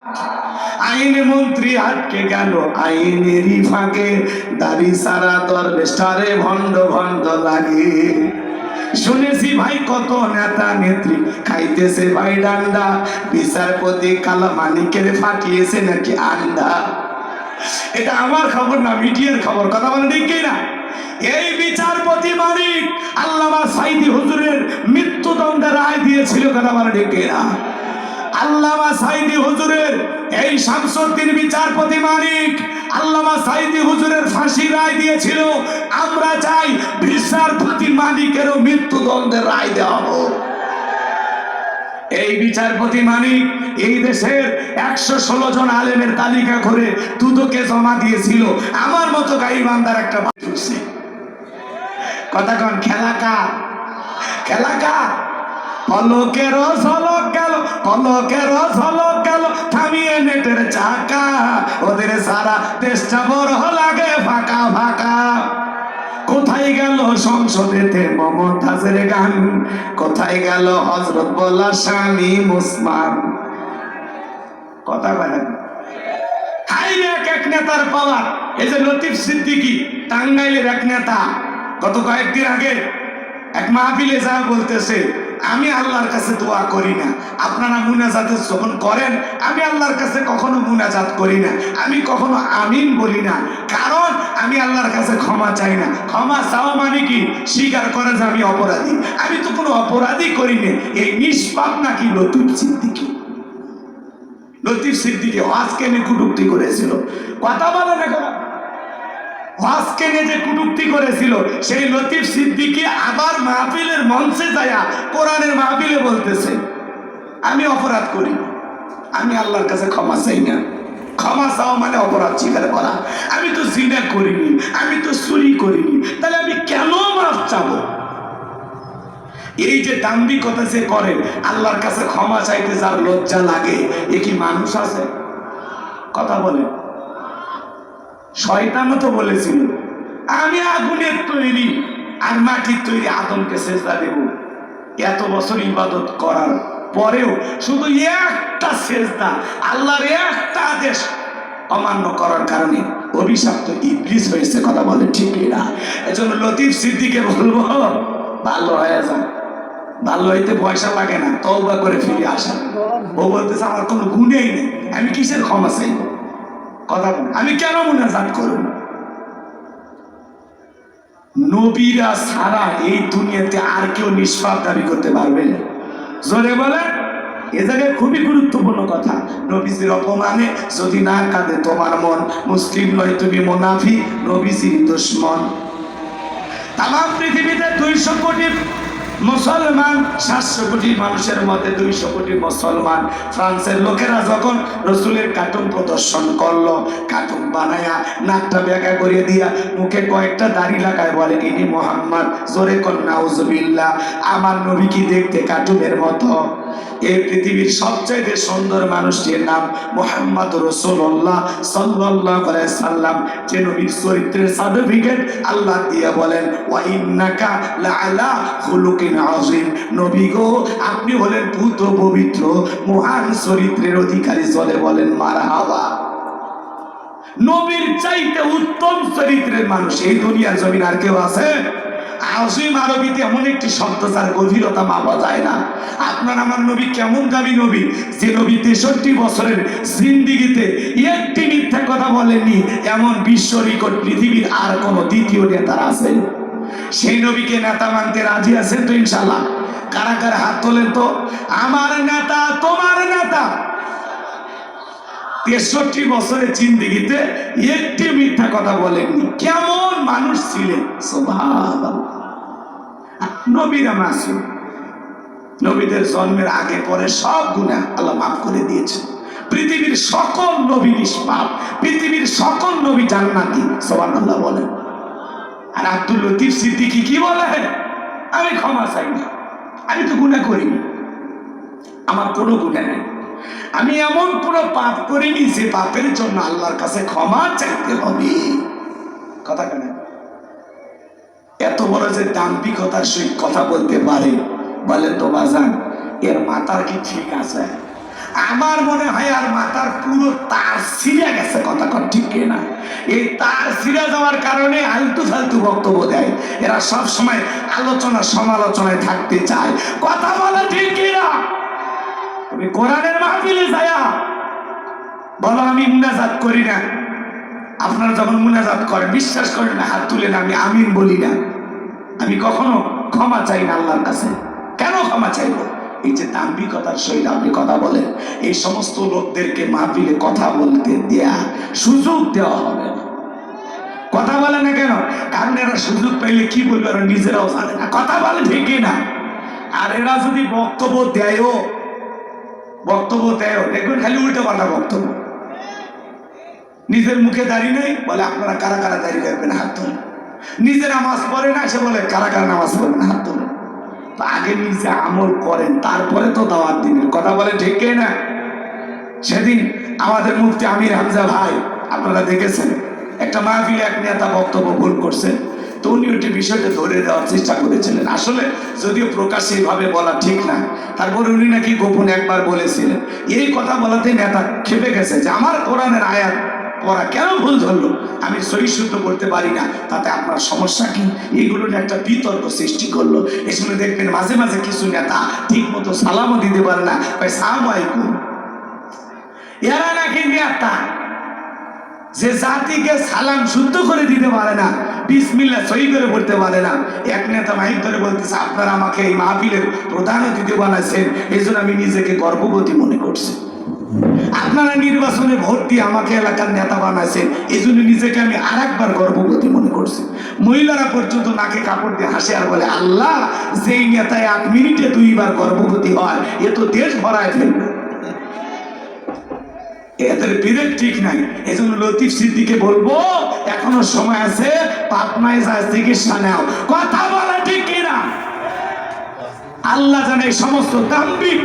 আইন মন্ত্রী আটকে গেল আইনেরই ফাঁকে, দাড়ি সারা দরবেশটারে ভণ্ড ভণ্ড লাগে। শুনেছি ভাই কত নেতা নেত্রী খাইতেছে ভাই ডান্ডা, বিচারপতি কালা মানিকের ফাটিয়েছে নাকি আন্ডা। এটা আমার খবর না, মিডিয়ার খবর। কথা বলে ঠিক না? এই বিচারপতি মানিক আল্লামা সাইদি হুজুরের মৃত্যুদণ্ডের রায় দিয়েছিল। কথা বলে ঠিক না? আল্লামা সাইদি হুজুরের এই শামসুদ্দিন বিচারপতি মানিক আল্লামা সাইদি হুজুরের ফাঁসি রায় দিয়েছিল। আমরা চাই বিচারপতি মানিকেরও মৃত্যুদণ্ডের রায় দেওয়া হোক। এই বিচারপতি মানিক এই দেশের 116 জন আলেমের তালিকা করে দুদকে জমা দিয়েছিল। আমার মতো গাইবান্দার একটা কথা কন, খেলাকা পলকের ঝলক গেল, পলকের ঝলক গেল, থামিয়ে নেটের চাকা, ওদের সারা দেশটা বড় লাগে ফাঁকা ফাঁকা। কোথায় গেল সংসদেতে মমতাজের গান, কোথায় গেল হযরত বলা স্বামী মুসলমান। কথা বলেন, এক নেতার পাওয়ার। এই যে লতিফ সিদ্দিকী টাঙ্গাইলের এক নেতা, গত কয়েকদিন আগে এক মাহফিলে যা বলতেছে, আমি আল্লাহর কাছে দোয়া করি না। আপনারা মুনাজাত যখন করেন, আমি আল্লাহর কাছে কখনো মুনাজাত করি না, আমি কখনো আমিন বলি না, কারণ আমি আল্লাহর কাছে ক্ষমা চাই না। ক্ষমা চাওয়া মানে কি? স্বীকার করে যে আমি অপরাধী। আমি তো কোনো অপরাধী করি না। এই নিষ্পাপ নাকি লতিফ সিদ্দিকী? লতিফ সিদ্দিকী ওয়াজকে নিয়ে কটূক্তি করেছিল। কথা বলে না কেন? ওয়াজকে নিয়ে যে কটূক্তি করেছিল, সেই লতিফ সিদ্দিকী আবার মাহফিলের মঞ্চে যায়া কোরআনের মাহফিলে বলতেছে আমি অপরাধ করি, আমি আল্লাহর কাছে ক্ষমা চাই না। ক্ষমা চাওয়া মানে অপরাধ স্বীকার করা। আমি তো জিনা করিনি, আমি তো চুরি করিনি, তাহলে আমি কেন মাফ চাবো? এই যে দাম্ভিকতা যে করে, আল্লাহর কাছে ক্ষমা চাইতে যার লজ্জা লাগে, এ কি মানুষ আছে? কথা বলে। শয়তানও তো বলেছিল আমি আগুনের তৈরি আর মাটির তৈরি, আদমকে সেজদা দেব। এত বছর ইবাদত করার পরেও শুধু একটা সেজদা, আল্লাহর একটা আদেশ অমান্য করার কারণে অভিশপ্ত ইবলিস হয়েছে। কথা বলে ঠিক না? এজন্য লতিফ সিদ্দিকীকে বলবো, ভালো হয়ে যান, ভালো হইতে পয়সা লাগে না, তওবা করে ফিরে আসা। ও বলতেছে আমার কোনো গুণেই নেই, আমি কিসের ক্ষমা চাইব? কথা বল, আমি কেন মুনাজাত করব? নবীরা ছাড়া এই দুনিয়াতে আর কেউ নিষ্পাপ দাবি করতে পারবে না? জোরে বলে। এ জায়গায় খুবই গুরুত্বপূর্ণ কথা। নবীজির অপমানে যদি না কাঁদে তোমার মন, মুসলিম নয় তুমি মুনাফিক, নবীজির দুশমন। তাম পৃথিবীতে 200 কোটি মুসলমান, 700 কোটি মানুষের মধ্যে 200 কোটি মুসলমান। ফ্রান্সের লোকেরা যখন রসুলের কার্টুন প্রদর্শন করলো, কার্টুন বানায়া নাকটা বেঁকা করে দিয়া মুখে কয়েকটা দাড়ি লাগায় বলে ইনি মোহাম্মদ। জোরে কর নাউজুবিল্লাহ। আমার নবী কি দেখতে কার্টুনের মতো? এই পৃথিবীর সবচাইতে সুন্দর মানুষটির নাম মুহাম্মদ রাসূলুল্লাহ সাল্লাল্লাহু আলাইহি সাল্লাম। যে নবীর চরিত্রের সার্টিফিকেট আল্লাহ দিয়ে বলেন ওয়া ইন্নাকা লাআলা খুলুকিন আযীম। নবী গো, আপনি হলেন পূত পবিত্র মহান চরিত্রের অধিকারী। চলে বলেন মারহাবা। নবীর চাইতে উত্তম চরিত্রের মানুষ এই দুনিয়ার জমিন আর কেউ আছে? আযীম আরবিতে এমন একটি শব্দ যার গভীরতা মাপা যায় না। আপনার আমার নবী কেমন দামি নবী, যে নবী 63 বছরের জিন্দেগিতে একটি মিথ্যা কথা বলেননি, এমন বিশ্ব রেকর্ড পৃথিবীর আর কোন দ্বিতীয় নেতার আছে? সেই নবীকে নেতা মানতে রাজি আছেন তো ইনশাআল্লাহ? কারা কারা হাত তোলেন তো। আমার নেতা, তোমার নেতা 63 বছরের জিন্দেগিতে একটি মিথ্যা কথা বলেননি। কেমন মানুষ ছিলেন! সুবহানাল্লাহ। নবীরা মাসুম, নবীদের জন্মের আগে পরে সব গুনাহ আল্লাহ মাফ করে দিয়েছে। পৃথিবীর সকল নবী নিষ্পাপ, পৃথিবীর সকল নবী জান্নাতি। সুবহানাল্লাহ বলেন। আর আব্দুল লতিফ সিদ্দিকী কি বলে? আমি ক্ষমা চাই না, আমি তো গুনাহ করিনি, আমার কোনো গুনাহ নেই, আমি এমন কোনো পাপ করিনি যে পাপের জন্য আল্লাহর কাছে ক্ষমা চাইতে হবে। কথা কেন? এত বড় যে দাম্ভিকতার সহিত কথা বলতে পারে, বলেন তো বাজান, এর মাথার কি ঠিক আছে? আমার মনে হয় আর মাথার পুরো তার ছিঁড়ে গেছে, কথা কর ঠিক না? এই তার ছিঁড়ে যাওয়ার কারণে আলতু ফালতু বক্তব্য দেয়। এরা সব সময় আলোচনা সমালোচনায় থাকতে চায়, কথা বলে ঠিক না? তুমি কোরআনের মাহফিলে যায়া বলো আমি মুনাজাত করি না। আপনারা যখন মুনাজাত করেন বিশ্বাস করেন না, হাত তুলে না, আমি আমিন বলি না। আমি কখনো ক্ষমা চাই না আল্লাহর কাছে। কেন ক্ষমা চাইবো? এই যে দাম্ভিকতার সহিত আপনি কথা বলেন, এই সমস্ত লোকদেরকে মাহফিলে কথা বলতে দেয়া সুযোগ দেওয়া হবে না। কথা বলে না কেন? কারণ এরা সুযোগ পাইলে কি বলবে এরা নিজেরাও জানে না, কথা বলে ঠিকই না। আর এরা যদি বক্তব্য দেয়ও দেখবেন খালি উল্টো পাল্টা বক্তব্য। নিজের মুখে দাঁড়িয়ে নেই, বলে আপনারা কারা কারা দাঁড়িয়ে রাখবেন, হাত তুলেন। নিজে নামাজ পড়ে না, সে বলে কারা কারা নামাজ পড়বেন, হাত তুলেন। তো আগে নিজে আমল করেন, তারপরে তো দাওয়াত দিবেন, কথা বলে ঠিক না? সেদিন আমাদের মুফতি আমির হামজা ভাই, আপনারা দেখেছেন, একটা মাহফিলে এক নেতা বক্তব্য ভুল করছে, তো উনি ওই বিষয়টা ধরে দেওয়ার চেষ্টা করেছিলেন। আসলে যদিও প্রকাশ্যে এইভাবে বলা ঠিক না, তারপরে উনি নাকি গোপনে একবার বলেছিলেন। এই কথা বলাতে নেতা খেপে গেছে যে আমার কোরআনের আয়াত ওরা কেন ভুল ধরলো, আমি সহি শুদ্ধ করতে পারি না, তাতে আপনার সমস্যা কি? এইগুলো একটা বিতর্ক সৃষ্টি করলো। এই সময় দেখবেন মাঝে মাঝে কিছু নেতা ঠিক মতো সালামও দিতে পারে না, ভাই সালাম আলাইকুম। এরা নাকি নেতা যে জাতিকে সালাম শুদ্ধ করে দিতে পারে না, বিসমিল্লাহ সহি করে পড়তে পারে না। এক নেতা মাইক ধরে বলতেছে আপনারা আমাকে এই মাহফিলের প্রধান অতিথি বানাইছেন, এই জন্য আমি নিজেকে গর্ববতী মনে করছি। আপনারা নির্বাচনে ভোট দিয়ে আমাকে এলাকার নেতা বানাইছেন, এই জন্য নিজেকে আমি আর একবার গর্ববতী মনে করছি। মহিলারা পর্যন্ত নাকে কাপড় দিয়ে হাসে আর বলে আল্লাহ, যেই নেতায় 1 মিনিটে 2 বার গর্ভবতী হয়, এ তো দেশ ভরায় ফেলবে। এদের বিবেক ঠিক নাই। এই জন্য লতিফ সিদ্দিকে বলবো এখনো সময় আছে, পাবনায় যায় চিকিৎসা নাও, কথা বলা ঠিক কিনা? আল্লাহ জানে এই সমস্ত দাম্ভিক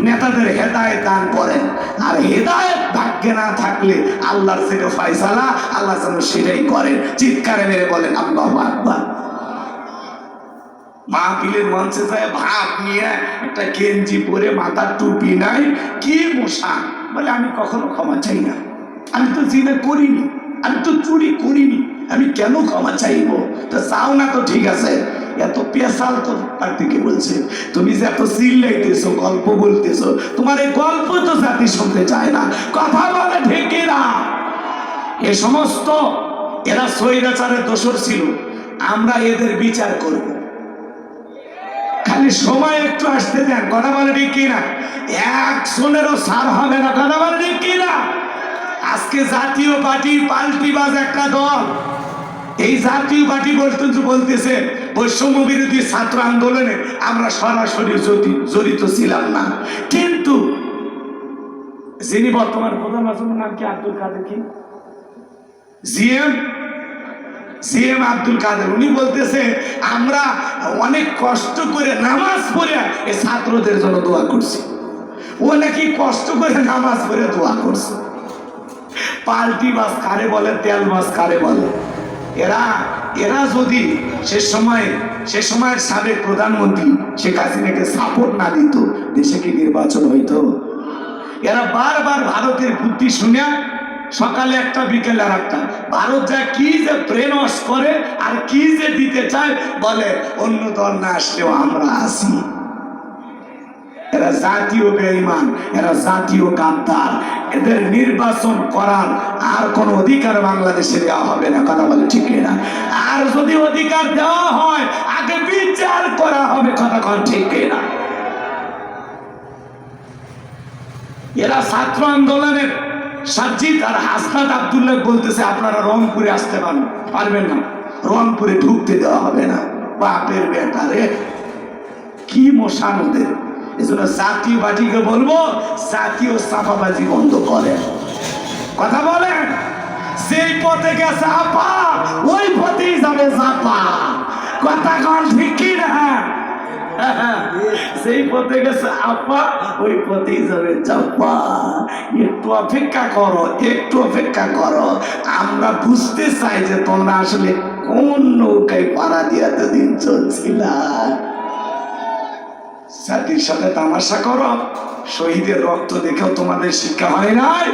নেতাদের হেদায়েত দান করেন। আর হেদায়েত ভাগ্যে না থাকলে আল্লাহর থেকে ফয়সালা আল্লাহ যেন সেটাই করেন। চিৎকারে মেরে বলেন আল্লাহু আকবার। মাহফিলের মঞ্চে যায় ভাত নিয়ে, একটা গেঞ্জি পরে, মাথার টুপি নাই, কি মশা, বলে আমি কখনো ক্ষমা চাই না, আমি তো জিনা করিনি, আমি তো চুরি করিনি, আমি কেন ক্ষমা চাইবো? তো চাও না তো ঠিক আছে, এত পেশাল তো তার দিকে বলছে, তুমি যে এত চিল্লাইতেছো, গল্প বলতেছো, তোমার এই গল্প তো জাতি শুনতে চায় না, কথা বলে ঠিক না? এ সমস্ত এরা স্বৈরাচারের দোষর ছিল, আমরা এদের বিচার করব। খালি সময় একটু আসতে দেন, কথা বলে ঠিক কিনা? 100-এরও সার হবে না, কথা বলে ঠিক কিনা? আজকে জাতীয় পার্টি পাল্টিবাজ একটা দল, এই জাতীয় পার্টি বলতেছে বৈষম্য বিরোধী ছাত্র আন্দোলনে আমরা সরাসরি জড়িত ছিলাম না, কিন্তু যিনি বর্তমান প্রধান নাম কি, আব্দুল কাদের, কি জিএম আব্দুল কাদের, উনি বলতেছে আমরা অনেক কষ্ট করে নামাজ পড়ে এই ছাত্রদের জন্য দোয়া করছি। ও নাকি কষ্ট করে নামাজ পড়ে দোয়া করছে। পাল্টি বাস কারে বলে, তেল বাস কারে বলে? এরা যদি সে সময়ের সাবেক প্রধানমন্ত্রী শেখ হাসিনাকে সাপোর্ট না দিত, দেশে কি নির্বাচন হইতো? এরা বারবার ভারতের বুদ্ধি শুনে, সকালে একটা বিকেলে আর একটা, ভারত যা কি যে ব্রেন ওয়াশ করে আর কি যে দিতে চায়, বলে অন্য দল না আসলেও আমরা আসি। এরা জাতীয় বেঈমান, এরা জাতীয় গাদ্দার, এদের নির্বাচন করার আর কোনো অধিকার বাংলাদেশে দেওয়া হবে না, কথা বলে ঠিক না? আর যদি অধিকার দেওয়া হয় আগে বিচার করা হবে, কথা কন ঠিক না? এরা ছাত্র আন্দোলনের সাজ্জিদ আর হাসনাত আব্দুল্লাহ বলতেছে আপনারা রংপুরে আসতে পারবেন না, রংপুরে ঢুকতে দেওয়া হবে না। বাপের বেটারে, কি মশান ওদের! এজন্য জাতীয় পার্টিকে বলবো জাতীয় চাপাবাজি বন্ধ করে, কথা বলেন। সেই পথে গেছে আপা, ওই পথেই যাবে চাপা, কথা কন ঠিক কি না? সেই পথে গেছে আপা, ওই পথেই যাবে চাপা। একটু অপেক্ষা করো, একটু অপেক্ষা করো, আমরা বুঝতে চাই যে তোমরা আসলে কোন নৌকায় পাড়া দিয়ে এতদিন চলছিল। জাতির সাথে তামাশা করো, শহীদের রক্ত দেখেও তোমাদের শিক্ষা হয় নাই।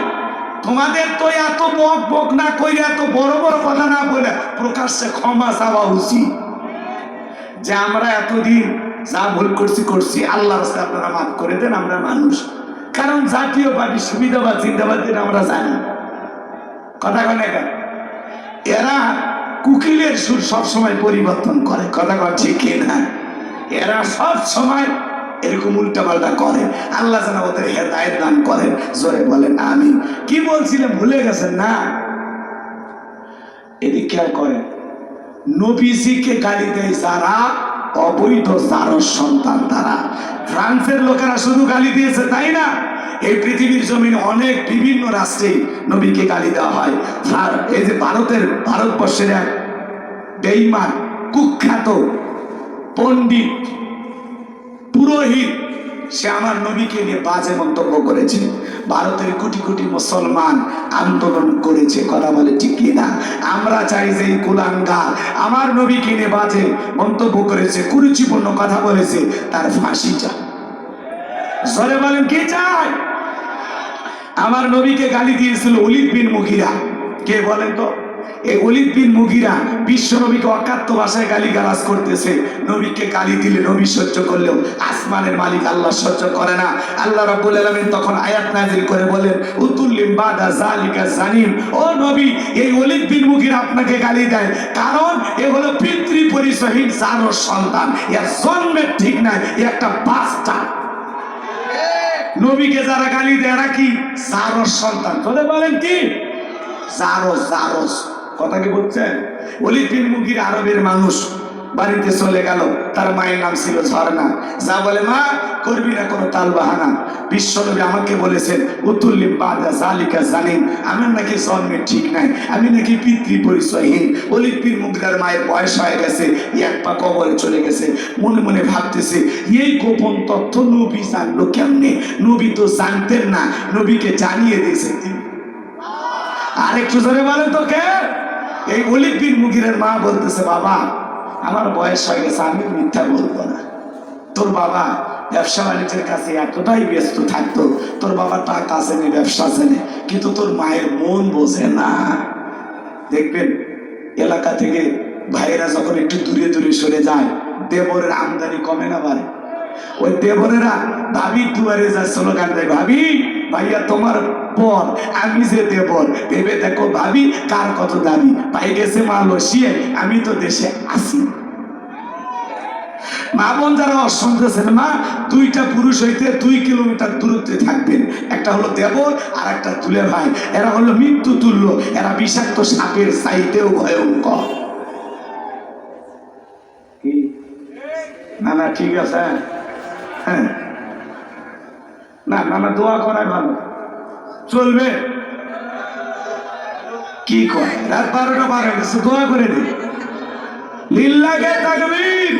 তোমাদের তো এত বক বক না কইরা, এত বড় বড় কথা না বলে প্রকাশ্যে ক্ষমা চাওয়া উচিত যে আমরা এতদিন যা ভুল করছি আল্লাহর রাস্তায় আপনারা মাফ করে দেন, আমরা মানুষ। কারণ জাতীয় পার্টি সুবিধাবাদ চিন্তাবাদ আমরা জানি, কথা কয় না। এরা কুকিলের সুর সবসময় পরিবর্তন করে, কথা কয় ঠিক না? এরা সব সময় এরকম উল্টাপাল্টা করে। আল্লাহ যেন ওদের হেদায়েত দান করেন, জোরে বলেন আমিন। কি বলছিলেন ভুলে গেছেন না? এদিকে খেয়াল করেন, নবীজিকে গালি দেয় যারা অবৈধ জারজ সন্তান তারা। ফ্রান্সের লোকেরা শুধু গালি দিয়েছে তাই না, এই পৃথিবীর জমিনে অনেক বিভিন্ন রাষ্ট্রে নবীকে গালি দেওয়া হয়। আর এই যে ভারতবর্ষের এক বেঈমান কুখ্যাত পণ্ডিত পুরোহিত, সে আমার নবীকে নিয়ে বাজে মন্তব্য করেছে। ভারতের কোটি কোটি মুসলমান আন্দোলন করেছে, কথা বলে ঠিক কিনা? আমরা চাই যে এই কুলাঙ্গার আমার নবীকে নিয়ে বাজে মন্তব্য করেছে, কুরুচিপূর্ণ কথা বলেছে, তার ফাঁসি চাই। জোরে বলেন কে চায়? আমার নবীকে গালি দিয়েছিল ওলীদ বিন মুগীরা। কে বলেন তো? এই ওলীদ বিন মুগীরা বিশ্ব নবীকে অকাত্য ভাষায় গালিগালাজ করতেছে। নবীকে গালি দিলে নবী সহ্য করলেও আসমানের মালিক আল্লাহ সহ্য করে না। আল্লাহ রাব্বুল আলামিন তখন আয়াত নাযিল করে বলেন, উতুল্লিম বাদা জালিকা জানিম। ও নবী, এই ওলীদ বিন মুগীরা আপনাকে গালি দেয় কারণ এ হলো পিতৃ পরিচয়হীন জারজ সন্তান, এর জন্মের ঠিক নাই, এ একটা বাচ্চা। নবীকে যারা গালি দেয় এরা কি? জারজ সন্তান। তোদের বলেন কি? জারজ। কথা কি বলছেন? ওলীদ বিন মুগীরা আরবের মানুষ, বাড়িতে চলে গেল। তার মায়ের নাম ছিল ঝর্ণা। যা বলে, মা করবি না কোনো তাল বাহানা, বিশ্বনবী আমাকে বলেছেন উতুল্লিম বাদা জালিকা জানিম, আমার নাকি জন্মের ঠিক নাই, আমি নাকি পিতৃ পরিচয়হীন। ওলীদ বিন মুগীরার মায়ের বয়স হয়ে গেছে, এক পা কবরে চলে গেছে। মনে মনে ভাবতেছে, এই গোপন তথ্য নবী জানলো কেমনে? নবী তো জানতেন না, নবীকে জানিয়ে দিয়েছে। আর একটু জোরে বলেন তো কে? এই ওলীদ বিন মুগীরার মা বলতেছে, বাবা আমার বয়স হয়ে গেছে, আমি মিথ্যা বলবো না। তোর বাবা ব্যবসা বাণিজ্যের কাছে এতটাই ব্যস্ত থাকতো, তোর বাবা টাকা আছে না, ব্যবসা আছে না, কিন্তু তোর মায়ের মন বোঝে না। দেখবেন এলাকা থেকে ভাইয়েরা যখন একটু দূরে দূরে সরে যায়, দেবরের আমদানি কমে না বাড়ে। ওই দেবরেরা ভাবির দুয়ারে যায় স্লোগান দেয়, ভাবি ভাইয়া তোমার বর, আমি যে দেবর, ভেবে দেখো ভাবি কার কত দাবি, পাই গেছে মা লসিয়ে, আমি তো দেশে আসি। মা বোন যারা শুনতেছেন, মা দুইটা পুরুষ হইতে 2 কিলোমিটার দূরত্বে থাকবেন, একটা হলো দেবর আর একটা তুলে ভাই। এরা হলো মৃত্যু তুল্য, এরা বিষাক্ত সাপের চাইতেও ভয়ঙ্কর। না না ঠিক আছে, হ্যাঁ না না দোয়া করাই ভালো, চলবে। কি করে রাত 12টা 12 গেছে, দোয়া করে দিই। লিল্লাহে তাকবীর।